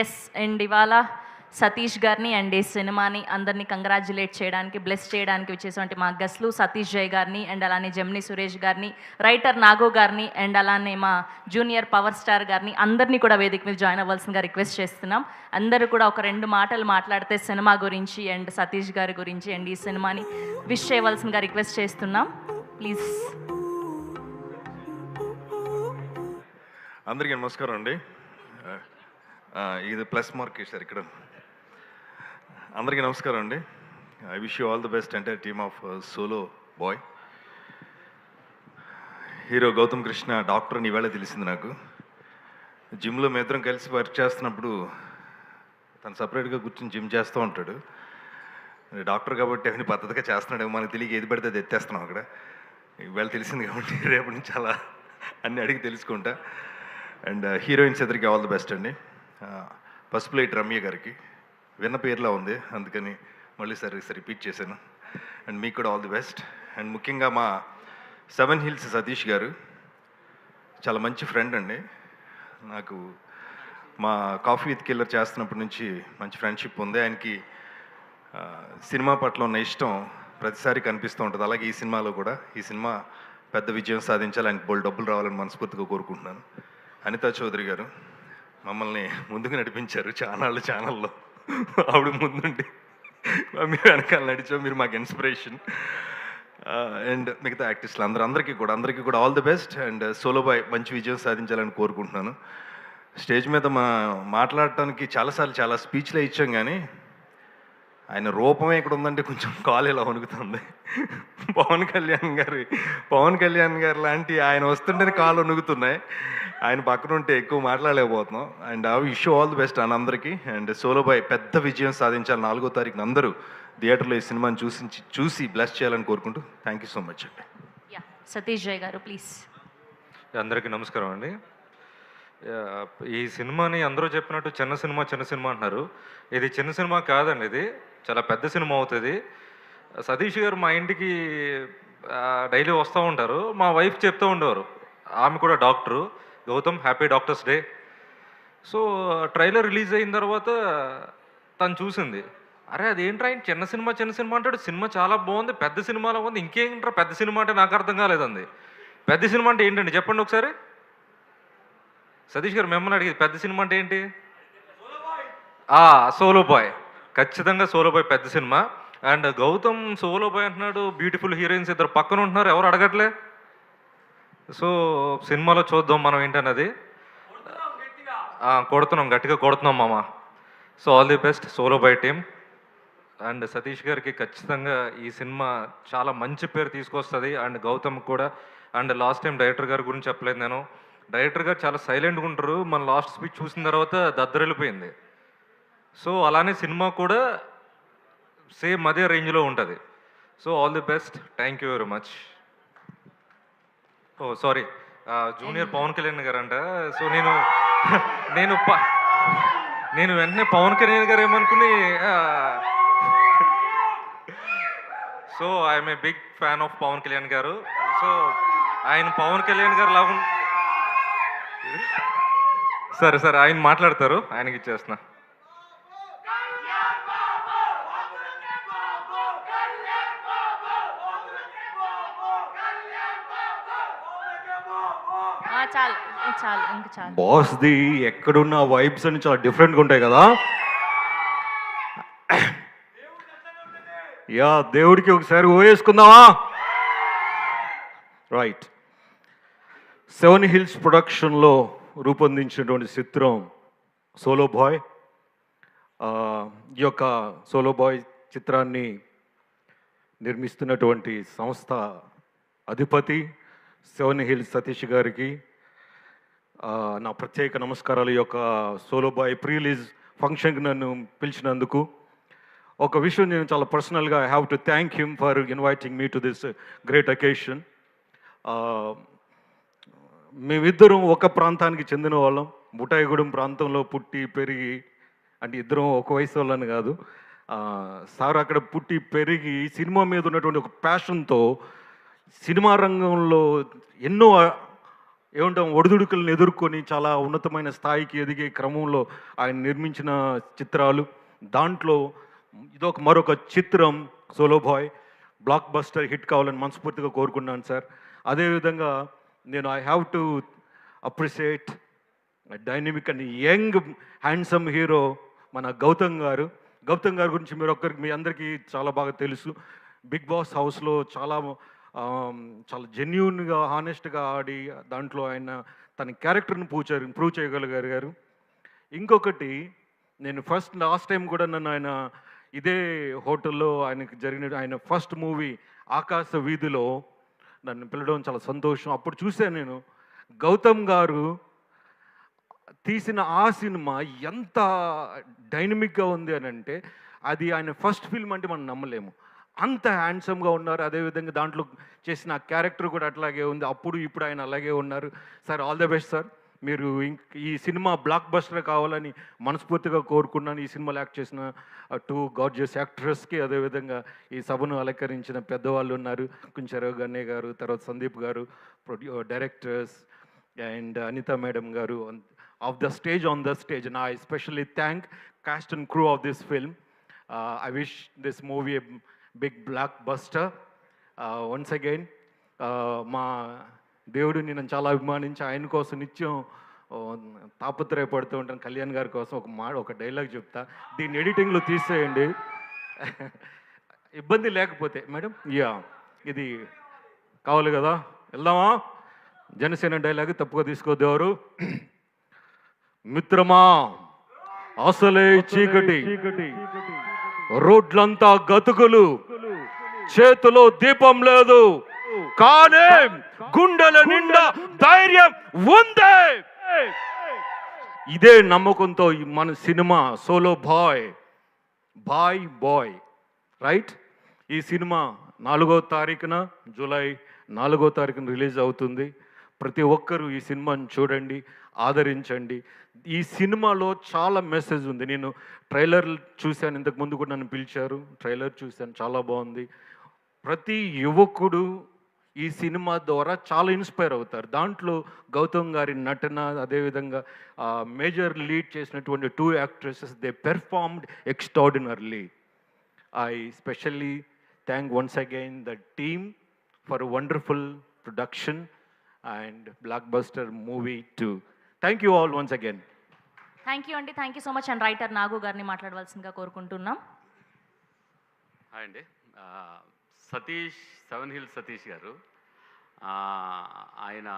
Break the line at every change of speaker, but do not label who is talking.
Yes and ఇవాళ సతీష్ గారిని and ఈ సినిమాని అందరినీ కంగ్రాచ్యులేట్ చేయడానికి బ్లెస్ చేయడానికి వచ్చేటువంటి మా గెస్ట్లు సతీష్ జయ్ గారిని అండ్ అలానే జమిని సురేష్ గారిని రైటర్ నాగో గారిని అండ్ అలానే మా జూనియర్ పవర్ స్టార్ గారిని అందరినీ కూడా వేదిక మీద జాయిన్ అవ్వాల్సిందిగా రిక్వెస్ట్ చేస్తున్నాం. అందరూ కూడా ఒక 2 మాటలు మాట్లాడితే సినిమా గురించి అండ్ సతీష్ గారి గురించి అండ్ ఈ సినిమాని విష్ చేయవలసిందిగా రిక్వెస్ట్ చేస్తున్నాం. ప్లీజ్.
అందరికీ నమస్కారం అండి. ఇది ప్లస్ మార్క్ సార్ ఇక్కడ. అందరికీ నమస్కారం అండి. I wish you all the best entire team of solo boy. Hero Gautam Krishna doctor అని ఈవేళ తెలిసింది నాకు. జిమ్లో మేమిద్దరం కలిసి వర్క్ చేస్తున్నప్పుడు తను సపరేట్గా కూర్చొని జిమ్ చేస్తూ ఉంటాడు. డాక్టర్ కాబట్టి అవన్నీ పద్ధతిగా చేస్తున్నాడు, మనకు తెలియక ఏది పడితే అది ఎత్తేస్తున్నాం అక్కడ. ఈవేళ తెలిసింది కాబట్టి రేపటి నుంచి అలా అన్నీ అడిగి తెలుసుకుంటా. అండ్ హీరోయిన్స్ ఇద్దరికి ఆల్ ది బెస్ట్ అండి. ఫస్ట్ ప్లేట్ రమ్య గారికి విన్న పేర్లా ఉంది, అందుకని మళ్ళీ సరే రిపీట్ చేశాను. అండ్ మీకు కూడా ఆల్ ది బెస్ట్. అండ్ ముఖ్యంగా మా 7 హిల్స్ సతీష్ గారు చాలా మంచి ఫ్రెండ్ అండి నాకు. మా కాఫీ విత్ కిల్లర్ చేస్తున్నప్పటి నుంచి మంచి ఫ్రెండ్షిప్ ఉంది. ఆయనకి సినిమా పట్ల ఉన్న ఇష్టం ప్రతిసారి కనిపిస్తూ ఉంటుంది. అలాగే ఈ సినిమాలో కూడా ఈ సినిమా పెద్ద విజయం సాధించాలి, ఆయనకు బోల్డ్ డబ్బులు రావాలని మనస్ఫూర్తిగా కోరుకుంటున్నాను. అనితా చౌదరి గారు మమ్మల్ని ముందుకు నడిపించారు ఛానల్లో. ఆవిడ ముందుండి మీరు వెనకాల నడిచావు, మీరు మాకు ఇన్స్పిరేషన్. అండ్ మిగతా ఆర్టిస్టులు అందరికీ కూడా all the best. And solo boy మంచి విజయం సాధించాలని కోరుకుంటున్నాను. స్టేజ్ మీద మాట్లాడటానికి చాలాసార్లు చాలా స్పీచ్లే ఇచ్చాం, కానీ ఆయన రూపమే ఇక్కడ ఉందంటే కొంచెం కాలు ఇలా వణుకుతుంది. పవన్ కళ్యాణ్ గారు లాంటి ఆయన వస్తుంటేనే కాలు వణుకుతున్నాయి. ఆయన పక్కన ఉంటే ఎక్కువ మాట్లాడలేకపోతున్నాం. And I wish all the best అని అందరికీ. అండ్ సోలో బాయ్ పెద్ద విజయం సాధించాలి. 4వ తారీఖున అందరూ థియేటర్లో ఈ సినిమాని చూసి బ్లెస్ చేయాలని కోరుకుంటూ థ్యాంక్ యూ సో మచ్ అండి.
సతీష్ జయ్ గారు ప్లీజ్.
అందరికీ నమస్కారం అండి. ఈ సినిమాని అందరూ చెప్పినట్టు చిన్న సినిమా అంటున్నారు. ఇది చిన్న సినిమా కాదండి, ఇది చాలా పెద్ద సినిమా అవుతుంది. సతీష్ గారు మా ఇంటికి డైలీ వస్తూ ఉంటారు. మా వైఫ్ చెప్తూ ఉండేవారు, ఆమె కూడా doctor. Gautam happy doctors day. So trailer release అయిన తర్వాత తను చూసింది, అరే అదేంట్రా ఆయన చిన్న సినిమా అంటాడు, సినిమా చాలా బాగుంది, పెద్ద సినిమాలో ఉంది, ఇంకేంట్రా పెద్ద సినిమా అంటే నాకు అర్థం కాలేదండి. పెద్ద సినిమా అంటే ఏంటండి చెప్పండి ఒకసారి. సతీష్ గారు మిమ్మల్ని అడిగేది పెద్ద సినిమా అంటే ఏంటి? Solo boy. ఖచ్చితంగా సోలో బాయ్ పెద్ద cinema. And Gautam solo boy అంటున్నాడు, బ్యూటిఫుల్ హీరోయిన్స్ ఇద్దరు పక్కన ఉంటున్నారు, ఎవరు అడగట్లే. సో సినిమాలో చూద్దాం మనం ఏంటన్నది. గట్టిగా కొడుతున్నాం మామ. So all the best solo boy team. And Satish గారికి ఖచ్చితంగా ఈ సినిమా చాలా మంచి పేరు తీసుకొస్తుంది. అండ్ గౌతమ్ కూడా. అండ్ లాస్ట్ టైం డైరెక్టర్ గారి గురించి చెప్పలేదు నేను. డైరెక్టర్ గారు చాలా సైలెంట్గా ఉంటారు, మన లాస్ట్ స్పీచ్ చూసిన తర్వాత దద్దరిల్లిపోయింది. సో అలానే సినిమా కూడా సేమ్ అదే రేంజ్లో ఉంటుంది. So all the best, thank you very much. Sorry, junior Pawan Kalyan garu అంట. సో నేను వెంటనే పవన్ కళ్యాణ్ గారు ఏమనుకుని, so I'm a big fan of Pawan Kalyan garu. So ఆయన పవన్ కళ్యాణ్ గారు లాగా సరే ఆయన మాట్లాడతారు, ఆయనకి ఇచ్చేస్తున్నా.
చాలు.
బాస్ది ఎక్కడున్న వైబ్స్ అని చాలా డిఫరెంట్గా ఉంటాయి కదా. దేవుడికి ఒకసారి వేసుకుందామా? రైట్. 7 హిల్స్ ప్రొడక్షన్లో రూపొందించినటువంటి చిత్రం సోలో బాయ్. ఈ యొక్క సోలో బాయ్ చిత్రాన్ని నిర్మిస్తున్నటువంటి సంస్థ అధిపతి 7 హిల్స్ సతీష్ గారికి నా ప్రత్యేక నమస్కారాలు. ఈ యొక్క సోలో బాయ్ ప్రీ రిలీజ్ ఫంక్షన్కి నన్ను పిలిచినందుకు. ఒక విషయం నేను చాలా పర్సనల్గా I have to thank him for inviting me to this great occasion. మేమిద్దరం ఒక ప్రాంతానికి చెందిన వాళ్ళం. బుటాయిగూడెం ప్రాంతంలో పుట్టి పెరిగి, అంటే ఇద్దరం ఒక వయసు వాళ్ళని కాదు, సార్ అక్కడ పుట్టి పెరిగి సినిమా మీద ఉన్నటువంటి ఒక ప్యాషన్తో సినిమా రంగంలో ఏమంటాం ఒడిదుడుకులను ఎదుర్కొని చాలా ఉన్నతమైన స్థాయికి ఎదిగే క్రమంలో ఆయన నిర్మించిన చిత్రాలు. దాంట్లో ఇదొక మరొక చిత్రం solo boy blockbuster hit కావాలని మనస్ఫూర్తిగా కోరుకున్నాను సార్. అదేవిధంగా నేను I have to appreciate dynamic and young handsome hero మన గౌతమ్ గారు. గౌతమ్ గారి గురించి మీ అందరికీ చాలా బాగా తెలుసు. బిగ్ బాస్ హౌస్లో చాలా జెన్యూన్గా హానెస్ట్గా ఆడి దాంట్లో ఆయన తన క్యారెక్టర్ని ప్రూవ్ చేయగలిగారు. ఇంకొకటి నేను లాస్ట్ టైం కూడా నన్ను ఆయన ఇదే హోటల్లో ఆయనకి జరిగిన ఆయన ఫస్ట్ మూవీ ఆకాశ వీధిలో నన్ను పిలవడం చాలా సంతోషం. అప్పుడు చూశాను నేను గౌతమ్ గారు తీసిన ఆ సినిమా ఎంత డైనమిక్గా ఉంది అని అంటే, అది ఆయన ఫస్ట్ ఫిల్మ్ అంటే మనం నమ్మలేము. అంత హ్యాండ్సమ్గా ఉన్నారు. అదేవిధంగా దాంట్లో చేసిన క్యారెక్టర్ కూడా అట్లాగే ఉంది. అప్పుడు ఇప్పుడు ఆయన అలాగే ఉన్నారు. Sir all the best sir. మీరు ఈ సినిమా బ్లాక్ బస్టర్ కావాలని మనస్ఫూర్తిగా కోరుకున్నాను. ఈ సినిమాలో యాక్ట్ చేసిన 2 గార్జియస్ యాక్ట్రెస్కి, అదేవిధంగా ఈ సభను అలంకరించిన పెద్దవాళ్ళు ఉన్నారు, కుంచెరావు గన్నయ్య గారు, తర్వాత సందీప్ గారు, డైరెక్టర్స్ అండ్ అనిత మేడం గారు on the stage, and I especially thank cast and crew of this film. I wish this movie a big blockbuster. Once again, మా దేవుడిని నేను చాలా అభిమానించి ఆయన కోసం నిత్యం తాపత్రయపడుతూ ఉంటాను. కళ్యాణ్ గారి కోసం ఒక డైలాగ్ చెప్తా, దీన్ని ఎడిటింగ్లో తీసేయండి ఇబ్బంది లేకపోతే. మేడం ఇది కావాలి కదా, వెళ్దామా? జనసేన డైలాగ్ తప్పుగా తీసుకోవద్దు ఎవరు. మిత్రమా అసలే చీకటి, రోడ్లంతా గతుకులు, చేతిలో దీపం లేదు, కానీ గుండెల నిండా ధైర్యం ఉంది. ఇదే నమ్మకంతో మన సినిమా సోలో బాయ్ రైట్, ఈ సినిమా 4వ తారీఖున జూలై 4వ తారీఖున రిలీజ్ అవుతుంది. ప్రతి ఒక్కరూ ఈ సినిమాని చూడండి, ఆదరించండి. ఈ సినిమాలో చాలా మెసేజ్ ఉంది. నేను ట్రైలర్ చూశాను, ఇంతకు ముందు కూడా నన్ను పిలిచారు, ట్రైలర్ చూశాను, చాలా బాగుంది. ప్రతి యువకుడు ఈ సినిమా ద్వారా చాలా ఇన్స్పైర్ అవుతారు. దాంట్లో గౌతమ్ గారి నటన, అదేవిధంగా మేజర్ లీడ్ చేసినటువంటి 2 actresses, they performed extraordinarily. I specially thank once again the team for wonderful production and blockbuster movie too. Thank you all once again.
Thank you అండి, thank you so much. And writer Nagu గారిని మాట్లాడవలసిందిగా కోరుకుంటున్నాం.
Hi అండి. Satish, 7 hills Satish గారు, ఆయన